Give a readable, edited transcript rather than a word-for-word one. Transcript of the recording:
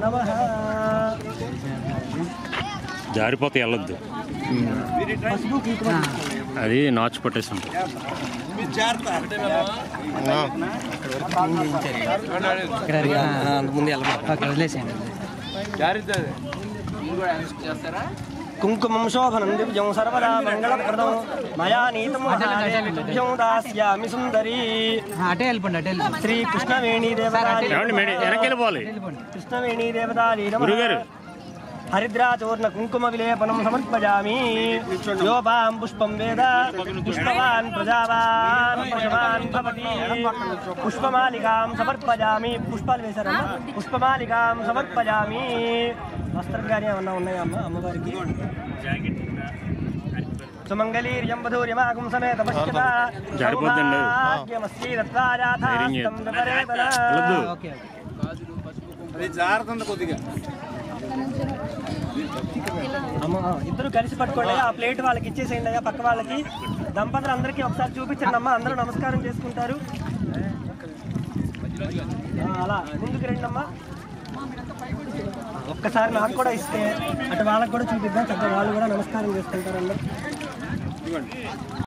నమః. జారిపోతే వెళ్ళొద్దు, అది నాచు పట్టేసాం. కుంకుమం శోభనం దివ్యం సర్వదా మంగళప్రదం మయా నీతం దివ్యం దాస్యామి సుందరీ. శ్రీ కృష్ణవేణీ దేవతాలి కృష్ణవేణీ దేవతాలి హరిద్రాచూర్ణ కుంకుమ విలేపనం సమర్పయామి. యోపాం పుష్పం వేద పుష్పవాన్ ప్రజావాన్ ప్రజవాన్ భవతి. పుష్పమాలికాం సమర్పయామి. పుష్పాలు వేశారమ్మా. పుష్పమాలికాం సమర్పయామి. వస్త్రం కానీ ఏమన్నా ఉన్నాయా అమ్మ అమ్మవారికి? సుమంగళీర్యం వధూర్యమాగం సమేత కొద్దిగా ఇద్దరు కలిసి పట్టుకోండి. ఆ ప్లేట్ వాళ్ళకి ఇచ్చేసేయండి అయ్యా, పక్క వాళ్ళకి. దంపతులు అందరికీ ఒకసారి చూపించండి అమ్మా, అందరూ నమస్కారం చేసుకుంటారు. అలా ముందుకు రండి అమ్మా. ఒక్కసారి నాకు కూడా ఇస్తే అటు వాళ్ళకి కూడా చూపిద్దాం, చక్కగా వాళ్ళు కూడా నమస్కారం చేసుకుంటారు అందరూ.